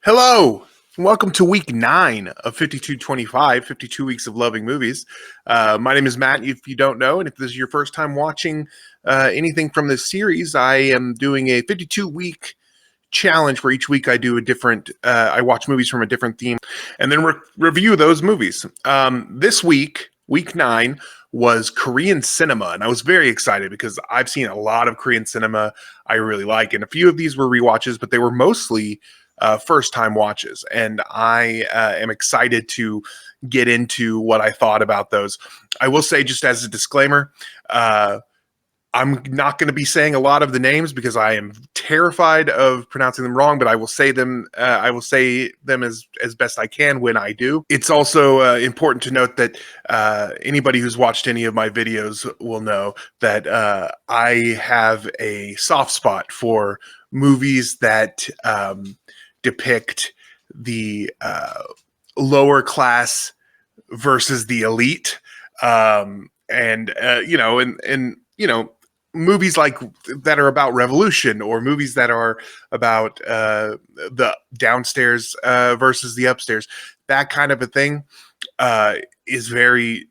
Hello, and welcome to week 9 of 5225, 52 weeks of loving movies. My name is Matt, if you don't know, and if this is your first time watching anything from this series, I am doing a 52-week challenge where each week I do a different, I watch movies from a different theme, and then review those movies. This week, week 9, was Korean cinema, and I was very excited because I've seen a lot of Korean cinema I really like, and a few of these were rewatches, but they were mostly first time watches, and I am excited to get into what I thought about those. I will say, just as a disclaimer, I'm not going to be saying a lot of the names because I am terrified of pronouncing them wrong, but I will say them. I will say them as best I can when I do. It's also important to note that anybody who's watched any of my videos will know that I have a soft spot for movies that depict the lower class versus the elite, and movies like that are about revolution, or movies that are about the downstairs versus the upstairs. That kind of a thing is very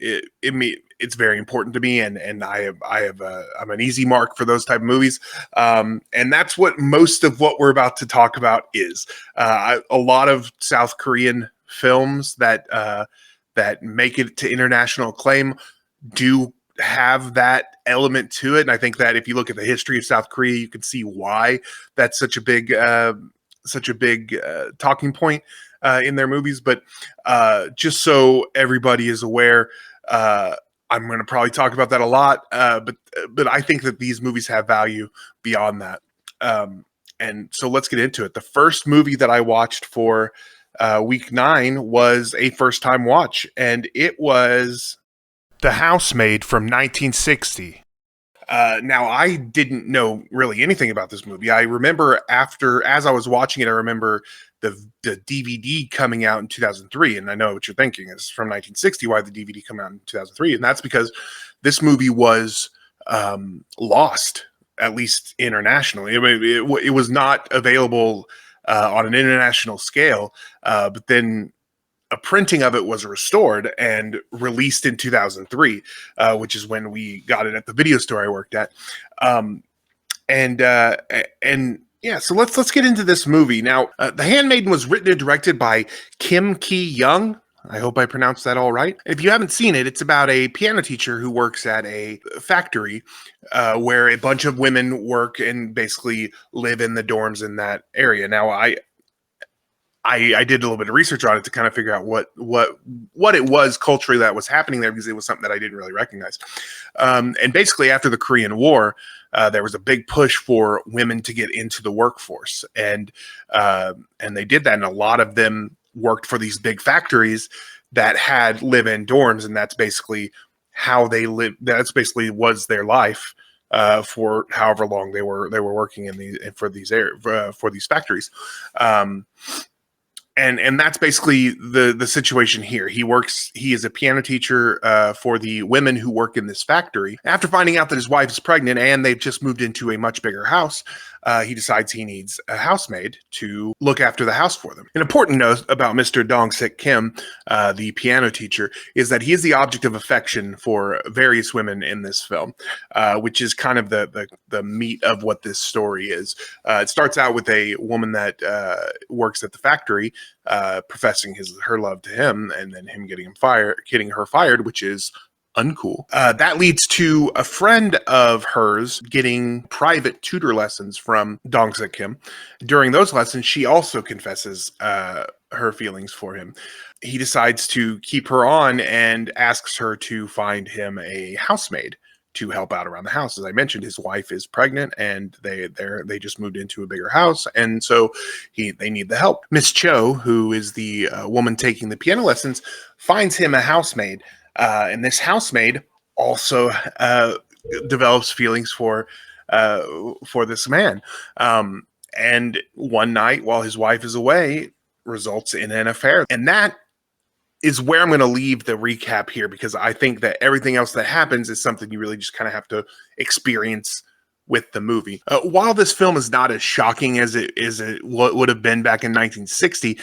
it's very important to me, and I'm an easy mark for those type of movies, and that's what most of what we're about to talk about is. A lot of South Korean films that make it to international acclaim do have that element to it, and I think that if you look at the history of South Korea, you can see why that's such a big talking point in their movies. But just so everybody is aware, I'm going to probably talk about that a lot, but I think that these movies have value beyond that. And so let's get into it. The first movie that I watched for week 9 was a first time watch, and it was The Housemaid from 1960. Now, I didn't know really anything about this movie. I remember as I was watching it, I remember the DVD coming out in 2003. And I know what you're thinking, is from 1960, why did the DVD come out in 2003? And that's because this movie was lost, at least internationally. I mean, it was not available on an international scale, but then a printing of it was restored and released in 2003, which is when we got it at the video store I worked at. And yeah, so let's get into this movie. Now, The Handmaiden was written and directed by Kim Ki-young. I hope I pronounced that all right. If you haven't seen it, it's about a piano teacher who works at a factory where a bunch of women work and basically live in the dorms in that area. Now, I did a little bit of research on it to kind of figure out what it was culturally that was happening there, because it was something that I didn't really recognize. And basically, after the Korean War, there was a big push for women to get into the workforce, and they did that. And a lot of them worked for these big factories that had live-in dorms, and that's basically how they lived. That's basically was their life for however long they were working for these factories. And that's basically the situation here. He is a piano teacher for the women who work in this factory. After finding out that his wife is pregnant and they've just moved into a much bigger house, he decides he needs a housemaid to look after the house for them. An important note about Mr. Dong-sik Kim, the piano teacher, is that he is the object of affection for various women in this film, which is kind of the meat of what this story is. It starts out with a woman that works at the factory, professing her love to him, and then him getting her fired, which is uncool. That leads to a friend of hers getting private tutor lessons from Dong-sik Kim. During those lessons, she also confesses her feelings for him. He decides to keep her on and asks her to find him a housemaid to help out around the house. As I mentioned, his wife is pregnant, and they just moved into a bigger house, and so they need the help. Miss Cho, who is the woman taking the piano lessons, finds him a housemaid, and this housemaid also develops feelings for this man. And one night, while his wife is away, results in an affair, and that is where I'm going to leave the recap here, because I think that everything else that happens is something you really just kind of have to experience with the movie. While this film is not as shocking as it would have been back in 1960,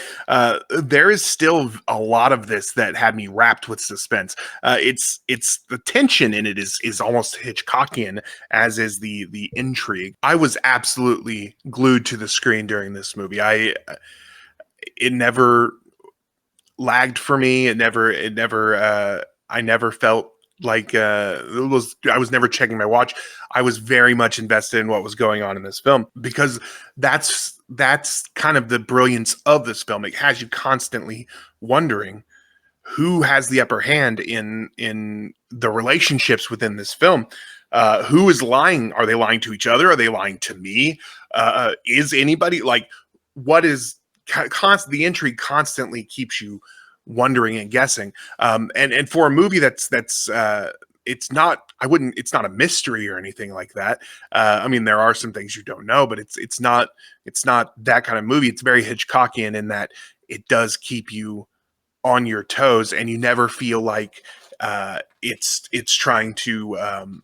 there is still a lot of this that had me wrapped with suspense. It's the tension in it is almost Hitchcockian, as is the intrigue. I was absolutely glued to the screen during this movie. It never lagged for me. I never felt like I was never checking my watch. I was very much invested in what was going on in this film, because that's kind of the brilliance of this film. It has you constantly wondering who has the upper hand in the relationships within this film. Who is lying? Are they lying to each other? Are they lying to me? Is anybody like, what is the intrigue constantly keeps you wondering and guessing. And for a movie that's it's not a mystery or anything like that. I mean, there are some things you don't know, but it's not that kind of movie. It's very Hitchcockian in that it does keep you on your toes, and you never feel like it's trying to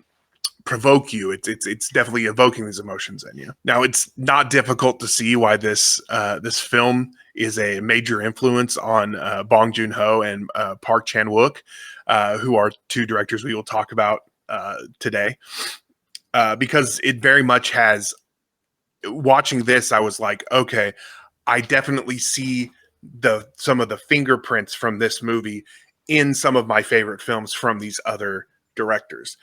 provoke you. It's definitely evoking these emotions in you. Now, it's not difficult to see why this film is a major influence on Bong Joon-Ho and Park Chan-wook, who are two directors we will talk about today, because it very much has. Watching this, I was like, okay, I definitely see some of the fingerprints from this movie in some of my favorite films from these other directors,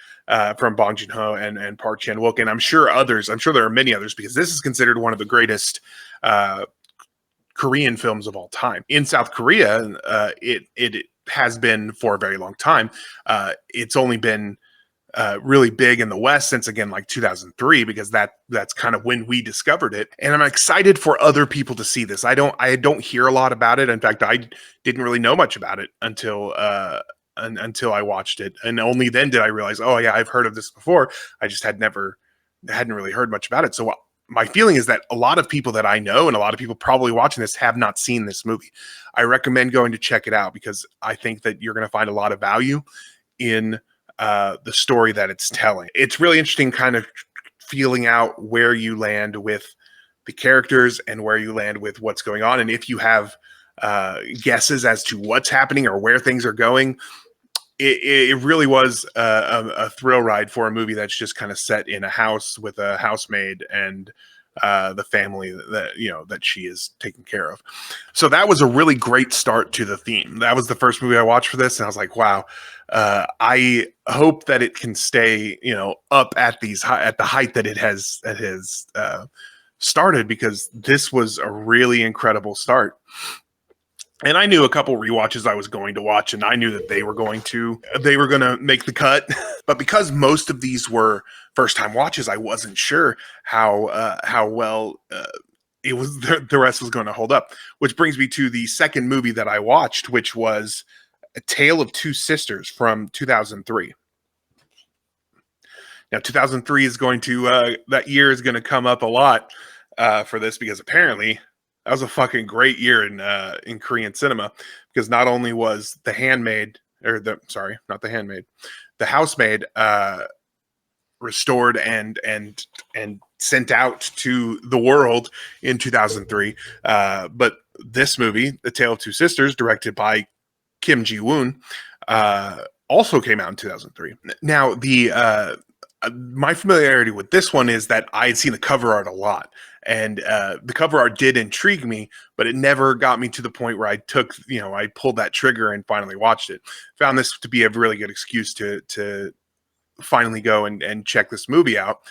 from Bong Joon-ho and Park Chan-wook, and I'm sure there are many others, because this is considered one of the greatest Korean films of all time. In South Korea, it has been for a very long time. It's only been really big in the West since, again, like 2003, because that's kind of when we discovered it. And I'm excited for other people to see this. I don't hear a lot about it. In fact, I didn't really know much about it until I watched it, and only then did I realize, oh yeah, I've heard of this before. I just hadn't really heard much about it. So my feeling is that a lot of people that I know, and a lot of people probably watching this, have not seen this movie. I recommend going to check it out, because I think that you're going to find a lot of value in the story that it's telling. It's really interesting kind of feeling out where you land with the characters and where you land with what's going on. And if you have guesses as to what's happening or where things are going, it really was a thrill ride for a movie that's just kind of set in a house with a housemaid and the family that she is taking care of. So that was a really great start to the theme. That was the first movie I watched for this, and I was like, wow. I hope that it can stay, up at the height that it has started, because this was a really incredible start. And I knew a couple rewatches I was going to watch, and I knew that they were going to make the cut. But because most of these were first time watches, I wasn't sure how well it was the rest was going to hold up. Which brings me to the second movie that I watched, which was A Tale of Two Sisters from 2003. Now, 2003 is going to that year is going to come up a lot for this, because apparently that was a fucking great year in Korean cinema, because not only was The Housemaid restored and sent out to the world in 2003, but this movie, The Tale of Two Sisters, directed by Kim Ji-woon, also came out in 2003. Now, my familiarity with this one is that I had seen the cover art a lot, and the cover art did intrigue me, but it never got me to the point where I pulled that trigger and finally watched it. Found this to be a really good excuse to finally go and check this movie out,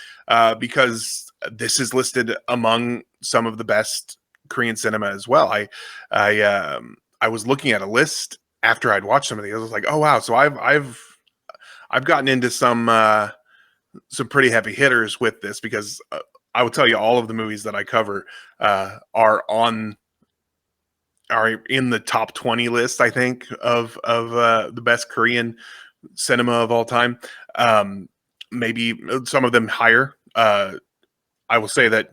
because this is listed among some of the best Korean cinema as well. I was looking at a list after I'd watched some of these. I was like, oh wow, so I've gotten into some pretty heavy hitters with this, because I will tell you, all of the movies that I cover are in the top 20 list, I think, of the best Korean cinema of all time. Maybe some of them higher. I will say that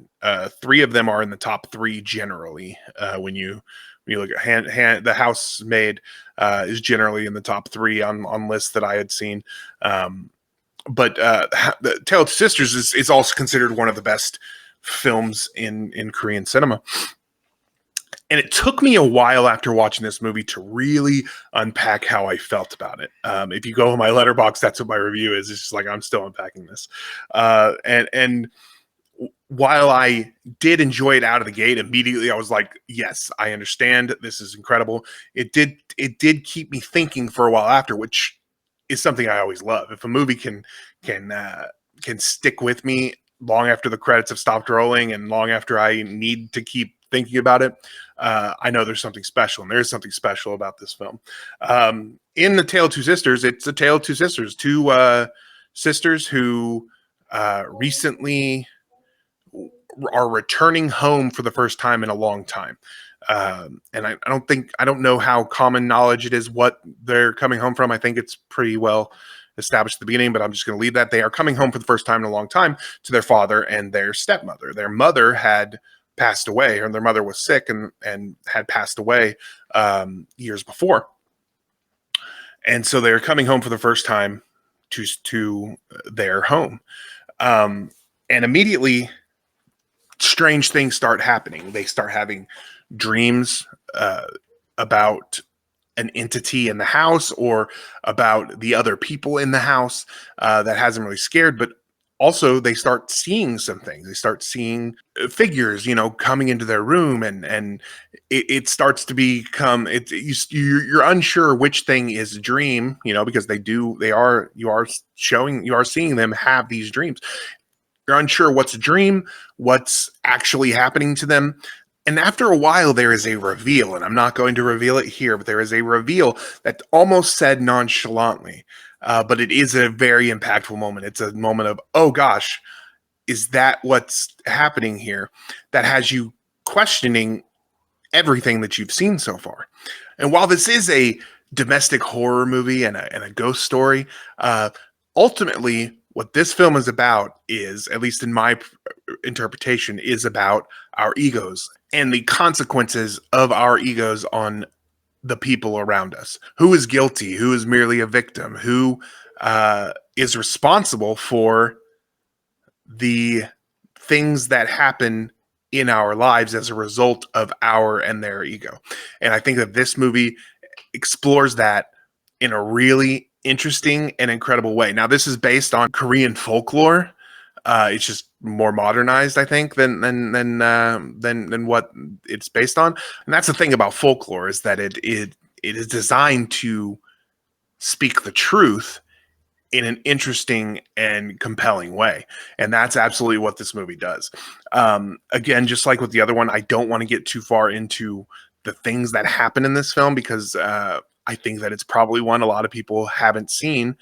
3 of them are in the top 3 generally. When you look at The Housemaid, is generally in the top 3 on lists that I had seen. but the Tale of Two Sisters is also considered one of the best films in Korean cinema. And it took me a while after watching this movie to really unpack how I felt about it. If you go on my letterbox, that's what my review is. It's just like I'm still unpacking this. And while I did enjoy it out of the gate, immediately I was like, yes, I understand. This is incredible. It did keep me thinking for a while after, which is something I always love. If a movie can stick with me long after the credits have stopped rolling and long after I need to keep thinking about it, I know there's something special, and there's something special about this film. In The Tale of Two Sisters, it's a tale of two sisters, two sisters who recently are returning home for the first time in a long time. And I don't know how common knowledge it is what they're coming home from. I think it's pretty well established at the beginning, but I'm just going to leave that. They are coming home for the first time in a long time to their father and their stepmother. Their mother had passed away, or their mother was sick and had passed away years before. And so they're coming home for the first time to their home. And immediately, strange things start happening. They start having dreams about an entity in the house or about the other people in the house that has them really scared. But also they start seeing some things. They start seeing figures, coming into their room, and it starts to become you're unsure which thing is a dream, because you are seeing them have these dreams. You're unsure what's a dream, what's actually happening to them. And after a while, there is a reveal, and I'm not going to reveal it here, but there is a reveal that almost said nonchalantly, but it is a very impactful moment. It's a moment of, oh gosh, is that what's happening here? That has you questioning everything that you've seen so far. And while this is a domestic horror movie and a ghost story, ultimately, what this film is about is, at least in my interpretation, is about our egos and the consequences of our egos on the people around us. Who is guilty? Who is merely a victim? Who is responsible for the things that happen in our lives as a result of our and their ego? And I think that this movie explores that in a really interesting and incredible way. Now, this is based on Korean folklore. It's just more modernized, I think, than what it's based on. And that's the thing about folklore, is that it is designed to speak the truth in an interesting and compelling way. And that's absolutely what this movie does. Again, just like with the other one, I don't want to get too far into the things that happen in this film, because I think that it's probably one a lot of people haven't seen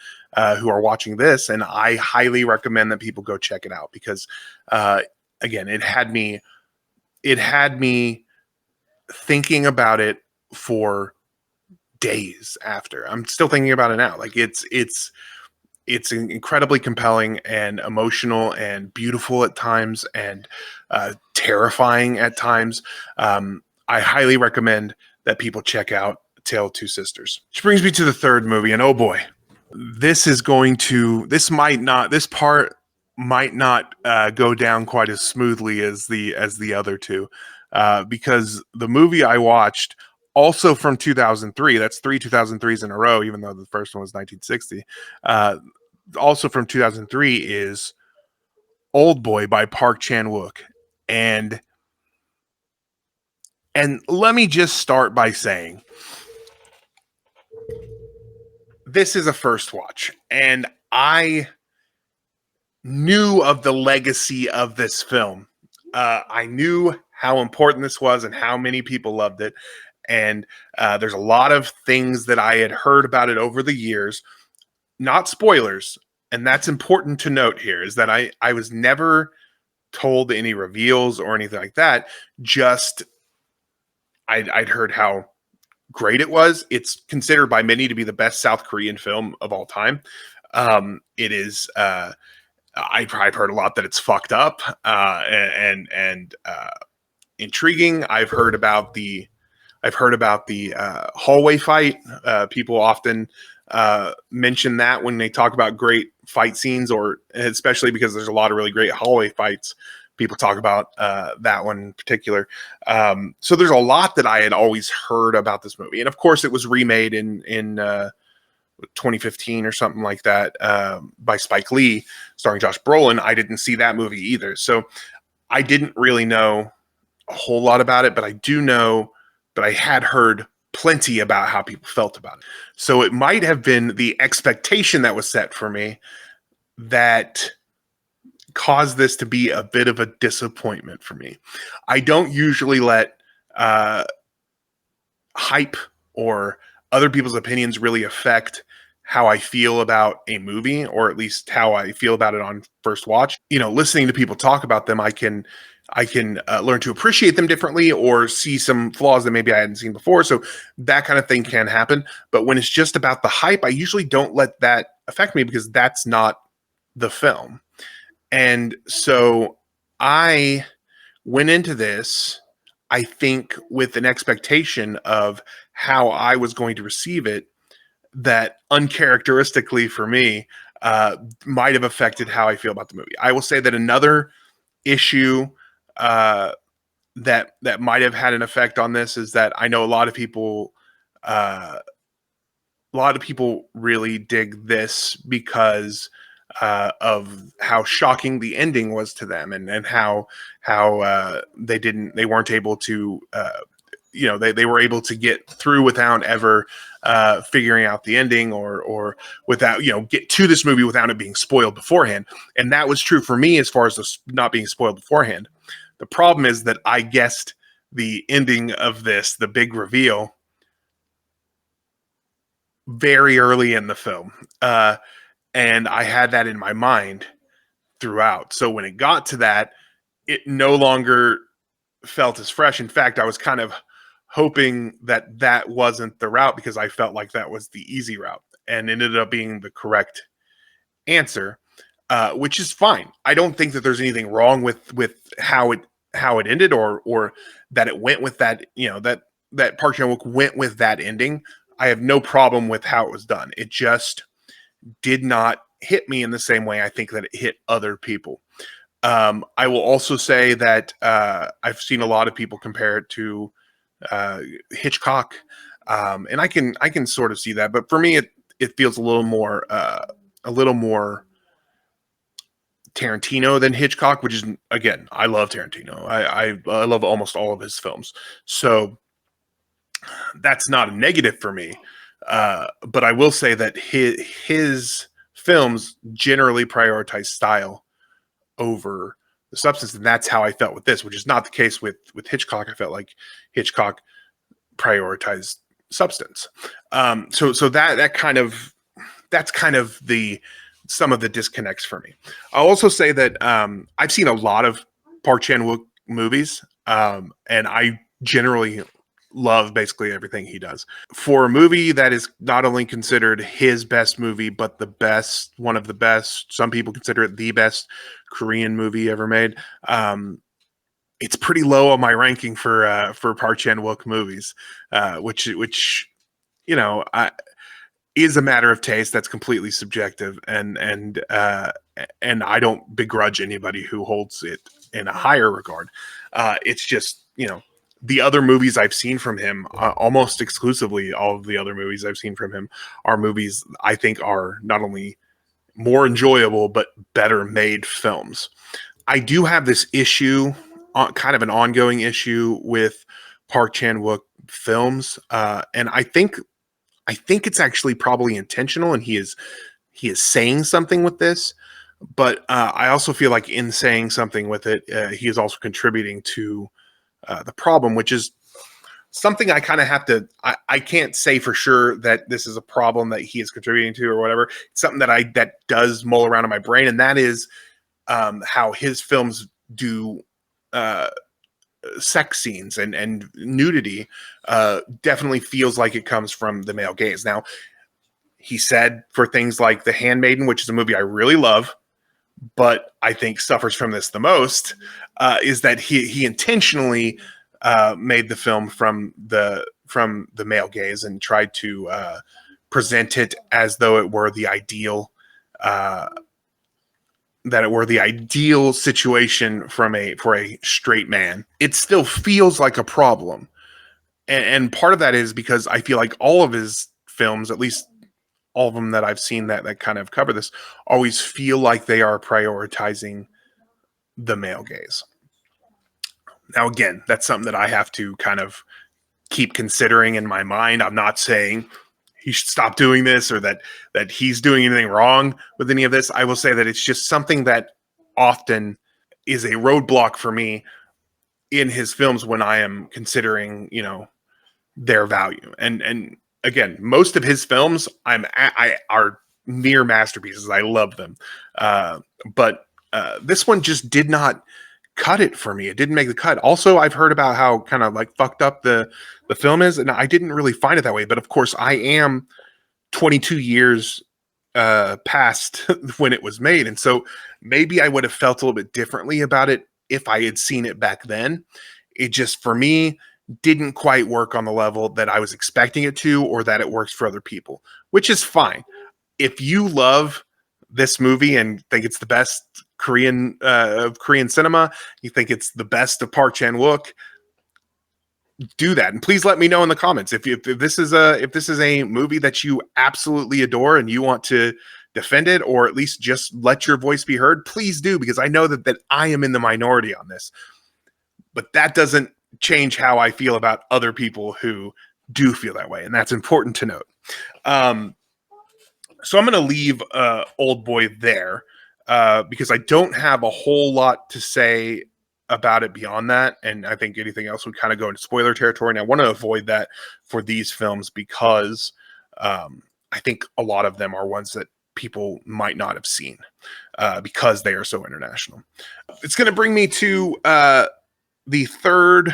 who are watching this, and I highly recommend that people go check it out, because again, it had me thinking about it for days after. I'm still thinking about it now. Like it's incredibly compelling and emotional and beautiful at times, and terrifying at times. I highly recommend that people check out Tale of Two Sisters. Which brings me to the third movie, and oh boy, this part might not go down quite as smoothly as the other two, because the movie I watched, also from 2003, that's 2003s in a row, even though the first one was 1960, also from 2003, is Oldboy by Park Chan-wook. And let me just start by saying, this is a first watch, and I knew of the legacy of this film. I knew how important this was and how many people loved it. And there's a lot of things that I had heard about it over the years, not spoilers. And that's important to note here, is that I was never told any reveals or anything like that. Just I'd heard how great it was. It's considered by many to be the best South Korean film of all time. It is. I've heard a lot that it's fucked up and intriguing. I've heard about the hallway fight. People often mention that when they talk about great fight scenes, or especially because there's a lot of really great hallway fights. People talk about that one in particular. So there's a lot that I had always heard about this movie, and of course, it was remade in 2015 or something like that by Spike Lee, starring Josh Brolin. I didn't see that movie either, so I didn't really know a whole lot about it, but I do know that I had heard plenty about how people felt about it. So it might have been the expectation that was set for me that caused this to be a bit of a disappointment for me. I don't usually let hype or other people's opinions really affect how I feel about a movie, or at least how I feel about it on first watch. Listening to people talk about them, I can learn to appreciate them differently, or see some flaws that maybe I hadn't seen before. So that kind of thing can happen. But when it's just about the hype, I usually don't let that affect me, because that's not the film. And so I went into this, I think, with an expectation of how I was going to receive it that uncharacteristically for me might have affected how I feel about the movie. I will say that another issue that might have had an effect on this is that I know a lot of people really dig this because of how shocking the ending was to them, and how they weren't able to they were able to get through without ever figuring out the ending, or without get to this movie without it being spoiled beforehand. And that was true for me as far as this not being spoiled beforehand. The problem is that I guessed the ending of this, the big reveal, very early in the film. And I had that in my mind throughout. So when it got to that, it no longer felt as fresh. In fact, I was kind of hoping that that wasn't the route, because I felt like that was the easy route, and ended up being the correct answer, which is fine. I don't think that there's anything wrong with how it ended, or that it went with that, that Park Chan-wook went with that ending. I have no problem with how it was done. It just did not hit me in the same way I think that it hit other people. I will also say that I've seen a lot of people compare it to Hitchcock, and I can sort of see that, but for me, it feels a little more Tarantino than Hitchcock, which is, again, I love Tarantino. I love almost all of his films, so that's not a negative for me. But I will say that his films generally prioritize style over the substance, and that's how I felt with this, which is not the case with Hitchcock. I felt like Hitchcock prioritized substance. So that's kind of some of the disconnects for me. I'll also say that I've seen a lot of Park Chan-wook movies, and I generally love basically everything he does. For a movie that is not only considered his best movie, but one of the best, some people consider it the best Korean movie ever made. It's pretty low on my ranking for Park Chan-wook movies, which is a matter of taste. That's completely subjective, and I don't begrudge anybody who holds it in a higher regard. It's just, the other movies I've seen from him, almost exclusively all of the other movies I've seen from him, are movies I think are not only more enjoyable, but better made films. I do have this issue, kind of an ongoing issue, with Park Chan-wook films, and I think it's actually probably intentional, and he is saying something with this. But I also feel like in saying something with it, he is also contributing to the problem, which is something I kind of have to. I can't say for sure that this is a problem that he is contributing to or whatever. It's something that does mull around in my brain, and that is how his films do sex scenes and nudity. Definitely feels like it comes from the male gaze. Now, he said for things like The Handmaiden, which is a movie I really love, but I think suffers from this the most, is that he intentionally made the film from the male gaze and tried to present it as though it were the ideal uh, that were the ideal situation for a straight man, it still feels like a problem. And part of that is because I feel like all of his films, at least all of them that I've seen that kind of cover this, always feel like they are prioritizing the male gaze. Now, again, that's something that I have to kind of keep considering in my mind. I'm not saying he should stop doing this or that he's doing anything wrong with any of this. I will say that it's just something that often is a roadblock for me in his films when I am considering, their value. And again, most of his films are near masterpieces. I love them. But this one just did not cut it for me. It didn't make the cut. Also, I've heard about how kind of like fucked up the film is, and I didn't really find it that way. But of course, I am 22 years past when it was made, and so maybe I would have felt a little bit differently about it if I had seen it back then. It just, for me, didn't quite work on the level that I was expecting it to, or that it works for other people, which is fine. If you love this movie and think it's the best of Korean cinema, you think it's the best of Park Chan-wook, do that, and please let me know in the comments if this is a movie that you absolutely adore and you want to defend it, or at least just let your voice be heard. Please do, because I know that I am in the minority on this, but that doesn't change how I feel about other people who do feel that way, and that's important to note. So I'm going to leave Oldboy there because I don't have a whole lot to say about it beyond that, and I think anything else would kind of go into spoiler territory, and I want to avoid that for these films because I think a lot of them are ones that people might not have seen because they are so international. It's going to bring me to the fourth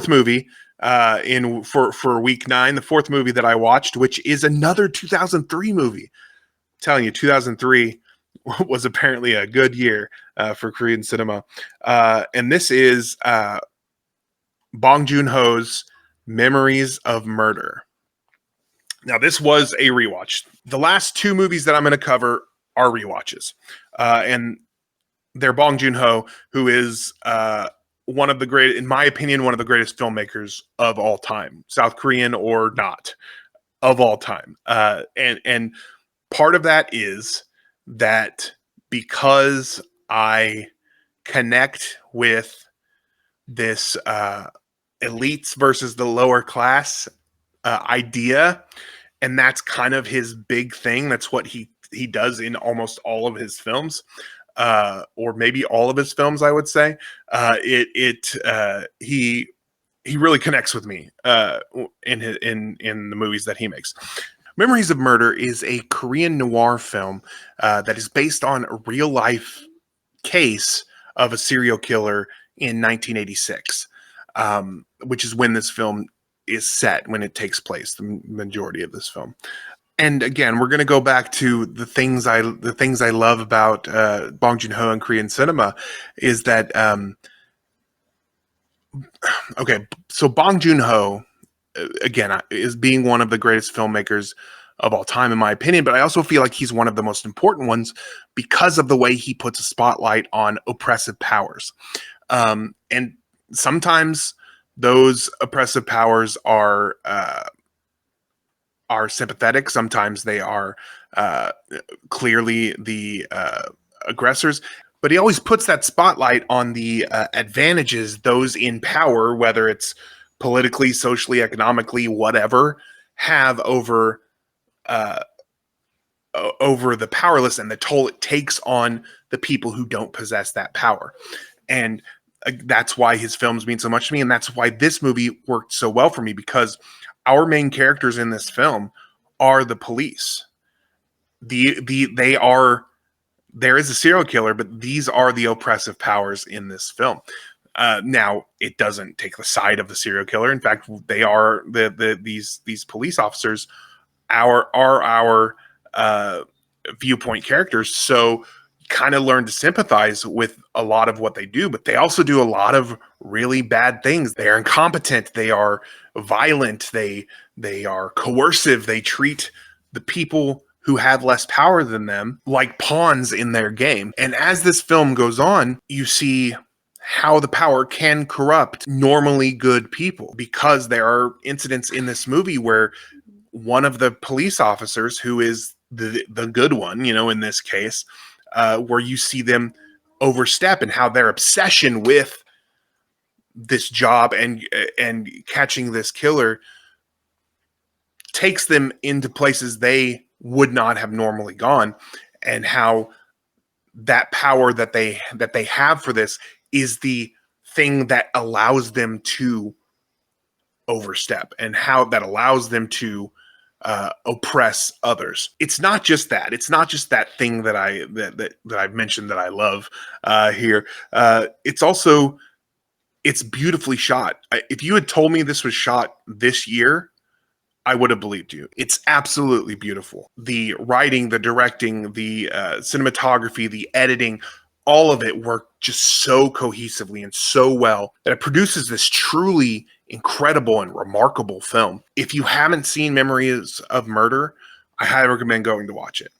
movie for week 9, the fourth movie that I watched, which is another 2003 movie. I'm telling you, 2003 was apparently a good year for Korean cinema. And this is Bong Joon-ho's Memories of Murder. Now, this was a rewatch. The last two movies that I'm going to cover are rewatches. And they're Bong Joon-ho, who is one of the great, in my opinion, one of the greatest filmmakers of all time, South Korean or not, of all time. And part of that is that because I connect with this elites versus the lower class idea, and that's kind of his big thing. That's what he does in almost all of his films. Or maybe all of his films, I would say. He really connects with me in the movies that he makes. Memories of Murder is a Korean noir film that is based on a real life case of a serial killer in 1986, which is when this film is set, when it takes place, the majority of this film. And again, we're going to go back to the things I love about Bong Joon-ho and Korean cinema is that okay, so Bong Joon-ho again is being one of the greatest filmmakers of all time, in my opinion, but I also feel like he's one of the most important ones because of the way he puts a spotlight on oppressive powers. And sometimes those oppressive powers are sympathetic. Sometimes they are clearly the aggressors. But he always puts that spotlight on the advantages those in power, whether it's politically, socially, economically, whatever, have over the powerless and the toll it takes on the people who don't possess that power. And that's why his films mean so much to me, and that's why this movie worked so well for me, because our main characters in this film are the police. There is a serial killer, but these are the oppressive powers in this film. Now, it doesn't take the side of the serial killer. In fact, they are these police officers our viewpoint characters. So kind of learn to sympathize with a lot of what they do, but they also do a lot of really bad things. They are incompetent. They are violent. They are coercive. They treat the people who have less power than them like pawns in their game. And as this film goes on, you see how the power can corrupt normally good people, because there are incidents in this movie where one of the police officers, who is the good one, in this case, where you see them overstep, and how their obsession with this job and catching this killer takes them into places they would not have normally gone, and how that power that they have for this is the thing that allows them to overstep, and how that allows them to oppress others. It's not just that. It's not just that thing that I've mentioned that I love here. It's also, it's beautifully shot. If you had told me this was shot this year, I would have believed you. It's absolutely beautiful. The writing, the directing, the cinematography, the editing, all of it worked just so cohesively and so well that it produces this truly incredible and remarkable film. If you haven't seen Memories of Murder, I highly recommend going to watch it,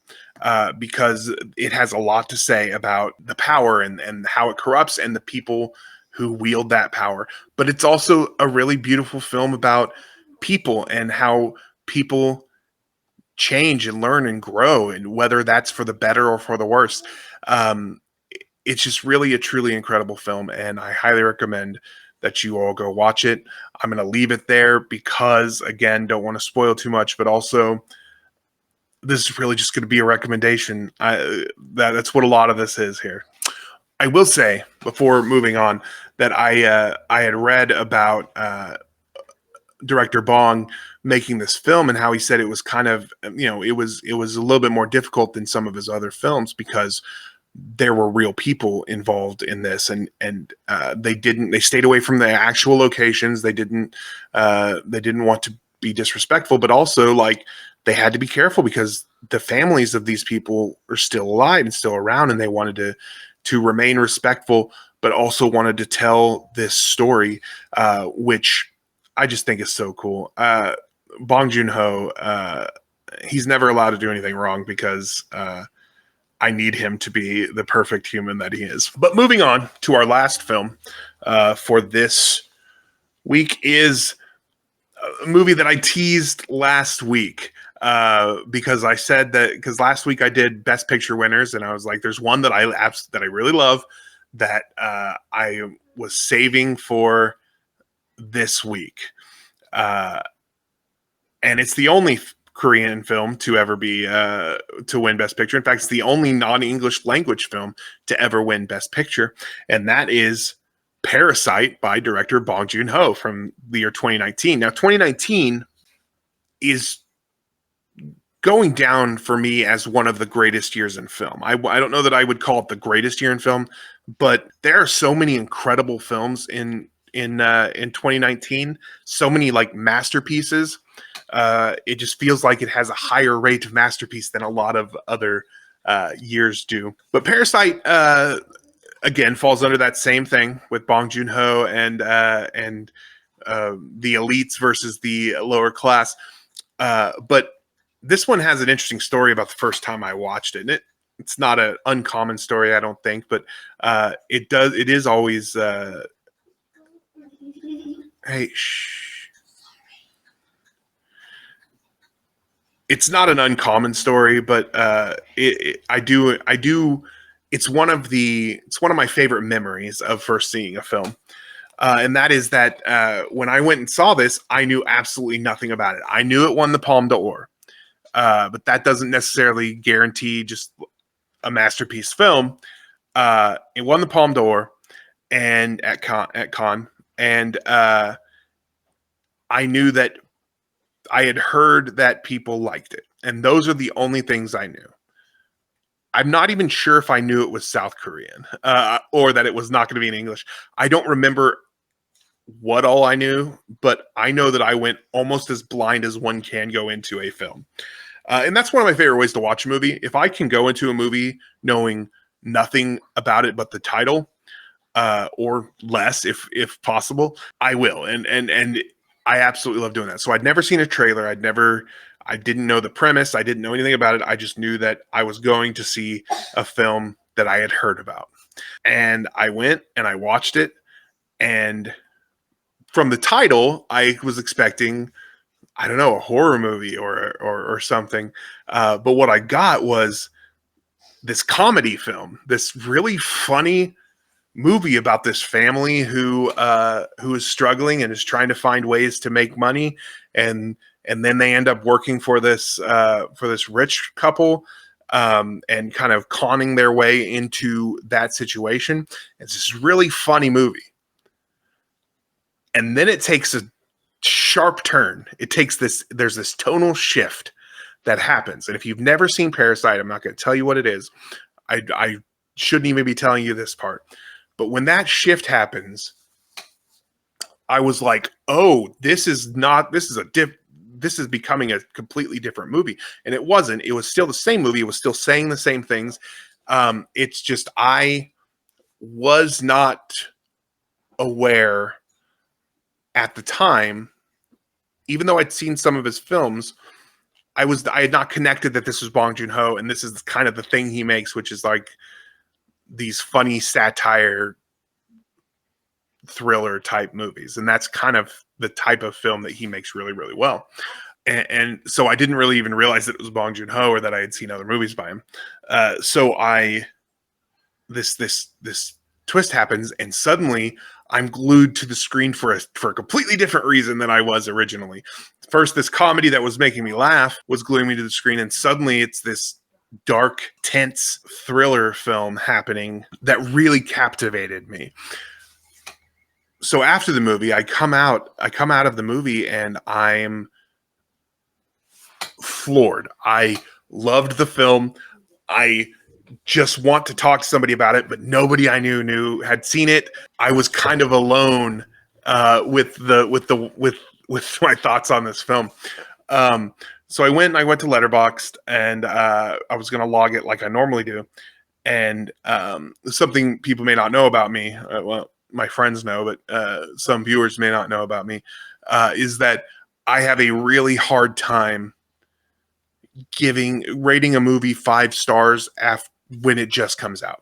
because it has a lot to say about the power and how it corrupts and the people who wield that power. But it's also a really beautiful film about people and how people change and learn and grow, and whether that's for the better or for the worse. It's just really a truly incredible film, and I highly recommend that you all go watch it. I'm going to leave it there because, again, don't want to spoil too much, but also this is really just going to be a recommendation. That's what a lot of this is here. I will say, before moving on, that I had read about director Bong making this film, and how he said it was kind of, it was a little bit more difficult than some of his other films, because there were real people involved in this, and they stayed away from the actual locations. They didn't want to be disrespectful, but also, like, they had to be careful because the families of these people are still alive and still around, and they wanted to remain respectful, but also wanted to tell this story, which I just think is so cool. Bong Joon-ho, he's never allowed to do anything wrong, because I need him to be the perfect human that he is. But moving on to our last film for this week is a movie that I teased last week, because I said that, because last week I did Best Picture winners, and I was like, there's one that I really love that I was saving for this week. And it's the only Korean film to ever be to win Best Picture. In fact, it's the only non-English language film to ever win Best Picture, and that is Parasite by director Bong Joon-ho from the year 2019. Now, 2019 is going down for me as one of the greatest years in film. I don't know that I would call it the greatest year in film, but there are so many incredible films in 2019. So many, like, masterpieces. It just feels like it has a higher rate of masterpiece than a lot of other years do. But Parasite, again, falls under that same thing with Bong Joon-ho and the elites versus the lower class. But this one has an interesting story about the first time I watched it. And it's not an uncommon story, I don't think, but it is always hey, shh. It's not an uncommon story, but I do. It's one of my favorite memories of first seeing a film, and that is that when I went and saw this, I knew absolutely nothing about it. I knew it won the Palme d'Or, but that doesn't necessarily guarantee just a masterpiece film. It won the Palme d'Or and at Cannes, and I knew that I had heard that people liked it, and those are the only things I knew. I'm not even sure if I knew it was South Korean or that it was not going to be in English. I don't remember what all I knew, but I know that I went almost as blind as one can go into a film. And that's one of my favorite ways to watch a movie. If I can go into a movie knowing nothing about it but the title, or less if possible, I will. And I absolutely love doing that. So I'd never seen a trailer. I didn't know the premise. I didn't know anything about it. I just knew that I was going to see a film that I had heard about. And I went and I watched it. And from the title, I was expecting, I don't know, a horror movie or something. But what I got was this comedy film, this really funny movie about this family who is struggling and is trying to find ways to make money, and then they end up working for this rich couple, and kind of conning their way into that situation. It's this really funny movie, and then it takes a sharp turn. There's this tonal shift that happens, and if you've never seen Parasite, I'm not going to tell you what it is. I shouldn't even be telling you this part. But when that shift happens, I was like, "Oh, this is becoming a completely different movie." And it wasn't. It was still the same movie. It was still saying the same things. It's just I was not aware at the time, even though I'd seen some of his films. I had not connected that this was Bong Joon-Ho, and this is kind of the thing he makes, which is like these funny satire thriller type movies, and that's kind of the type of film that he makes really, really well. And so I didn't really even realize that it was Bong Joon-Ho or that I had seen other movies by him. So this twist happens, and suddenly I'm glued to the screen for a completely different reason than I was originally. First, this comedy that was making me laugh was gluing me to the screen, and suddenly it's this dark, tense thriller film happening that really captivated me. So after the movie, I come out of the movie and I'm floored. I loved the film. I just want to talk to somebody about it, but nobody I knew had seen it. I was kind of alone with my thoughts on this film. So I went to Letterboxd, and I was going to log it like I normally do. And something people may not know about me, well, my friends know, but some viewers may not know about me, is that I have a really hard time rating a movie 5 stars when it just comes out.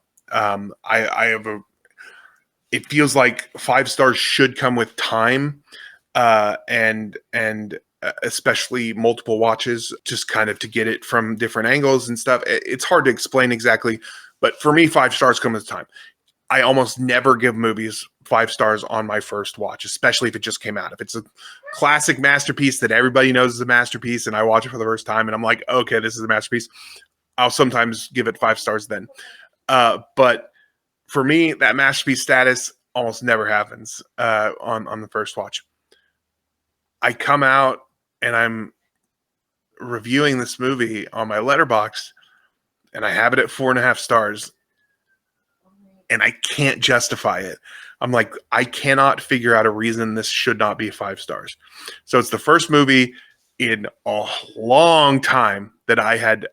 It feels like 5 stars should come with time, and especially multiple watches, just kind of to get it from different angles and stuff. It's hard to explain exactly, but for me, 5 stars come with time. I almost never give movies 5 stars on my first watch, especially if it just came out. If it's a classic masterpiece that everybody knows is a masterpiece and I watch it for the first time and I'm like, okay, this is a masterpiece, I'll sometimes give it 5 stars then. But for me, that masterpiece status almost never happens on the first watch. I come out and I'm reviewing this movie on my Letterboxd, and I have it at 4.5 stars. And I can't justify it. I'm like, I cannot figure out a reason this should not be 5 stars. So it's the first movie in a long time that I had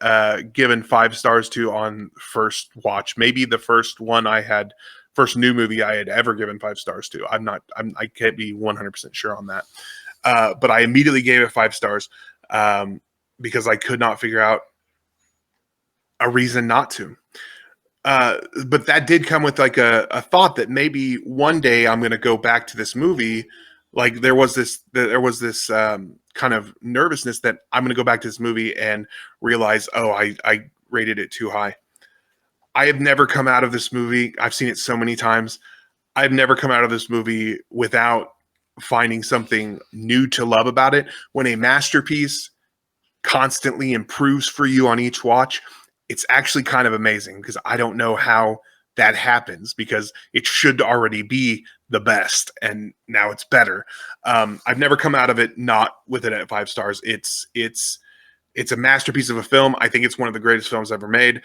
given 5 stars to on first watch. Maybe the first new movie I had ever given 5 stars to. I can't be 100% sure on that. But I immediately gave it 5 stars because I could not figure out a reason not to. But that did come with like a thought that maybe one day I'm going to go back to this movie. Like there was this kind of nervousness that I'm going to go back to this movie and realize, oh, I rated it too high. I have never come out of this movie. I've seen it so many times. I've never come out of this movie without finding something new to love about it. When a masterpiece constantly improves for you on each watch, it's actually kind of amazing, because I don't know how that happens, because it should already be the best and now it's better. I've never come out of it not with it at 5 stars. It's a masterpiece of a film. I think it's one of the greatest films ever made.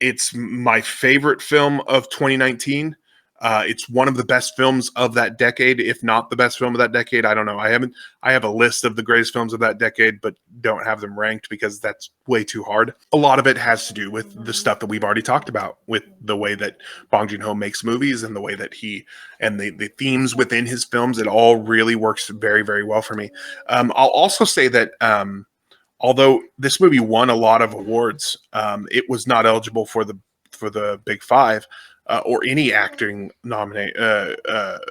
It's my favorite film of 2019. It's one of the best films of that decade, if not the best film of that decade. I don't know. I have a list of the greatest films of that decade, but don't have them ranked because that's way too hard. A lot of it has to do with the stuff that we've already talked about, with the way that Bong Joon-Ho makes movies and the way that the themes within his films. It all really works very, very well for me. I'll also say that although this movie won a lot of awards, it was not eligible for the Big Five or any acting nominate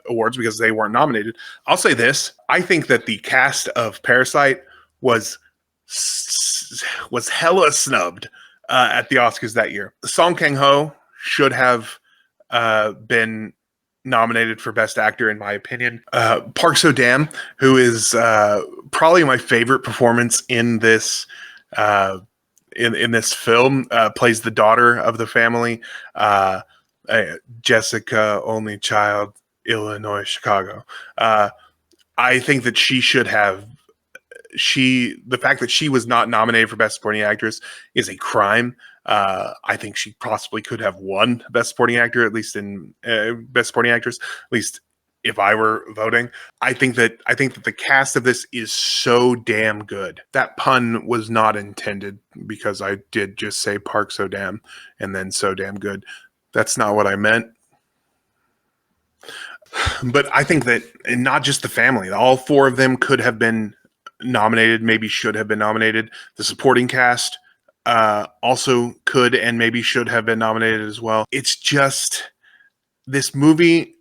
awards because they weren't nominated. I'll say this: I think that the cast of Parasite was hella snubbed at the Oscars that year. Song Kang-ho should have been nominated for Best Actor, in my opinion. Park So-dam, who is probably my favorite performance in this in this film, plays the daughter of the family. Jessica, only child, Illinois, Chicago. I think that she should have. The fact that she was not nominated for Best Supporting Actress is a crime. I think she possibly could have won Best Supporting Actor, at least in Best Supporting Actress, at least if I were voting. I think that the cast of this is so damn good. That pun was not intended because I did just say Park So-dam and then so damn good. That's not what I meant. But I think that, and not just the family, all four of them could have been nominated, maybe should have been nominated. The supporting cast also could and maybe should have been nominated as well. It's just, this movie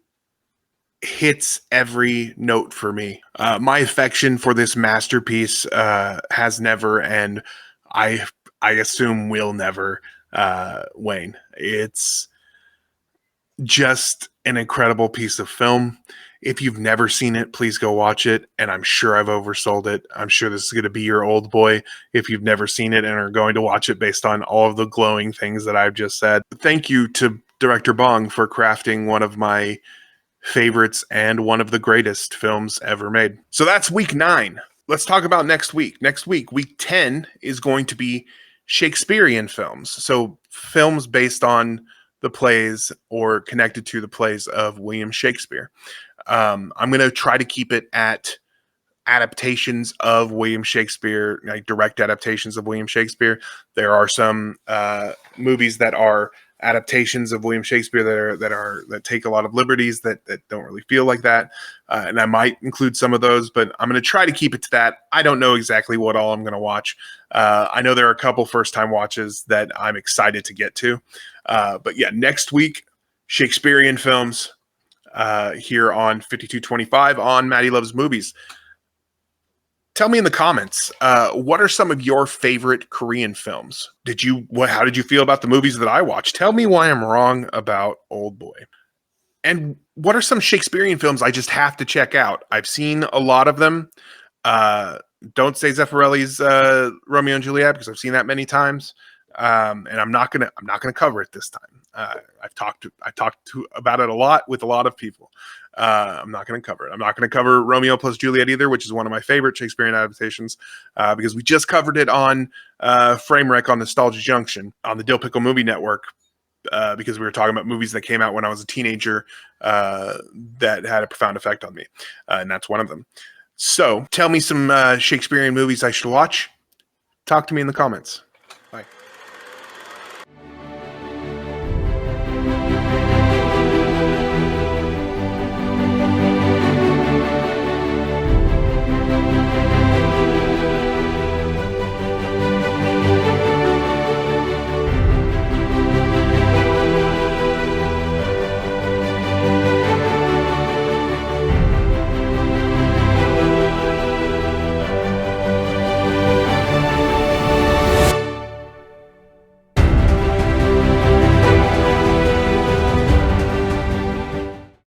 hits every note for me. My affection for this masterpiece has never, and I assume will never wane. It's just an incredible piece of film. If you've never seen it, please go watch it. And I'm sure I've oversold it. I'm sure this is going to be your Oldboy if you've never seen it and are going to watch it based on all of the glowing things that I've just said. Thank you to Director Bong for crafting one of my favorites and one of the greatest films ever made. So that's week 9. Let's talk about next week. Next week, week 10, is going to be Shakespearean films. So films based on the plays or connected to the plays of William Shakespeare. I'm going to try to keep it at adaptations of William Shakespeare, like direct adaptations of William Shakespeare. There are some movies that are adaptations of William Shakespeare that take a lot of liberties that don't really feel like that. And I might include some of those, but I'm going to try to keep it to that. I don't know exactly what all I'm going to watch. I know there are a couple first-time watches that I'm excited to get to. But yeah, next week, Shakespearean films here on 5225 on Matty Loves Movies. Tell me in the comments, what are some of your favorite Korean films? How did you feel about the movies that I watched? Tell me why I'm wrong about Oldboy. And what are some Shakespearean films I just have to check out? I've seen a lot of them. Don't say Zeffirelli's Romeo and Juliet because I've seen that many times. And I'm not gonna cover it this time. I've talked about it a lot with a lot of people. I'm not going to cover it. I'm not going to cover Romeo plus Juliet either, which is one of my favorite Shakespearean adaptations, because we just covered it on Framewreck on Nostalgia Junction on the Dill Pickle Movie Network, because we were talking about movies that came out when I was a teenager that had a profound effect on me, and that's one of them. So tell me some Shakespearean movies I should watch. Talk to me in the comments.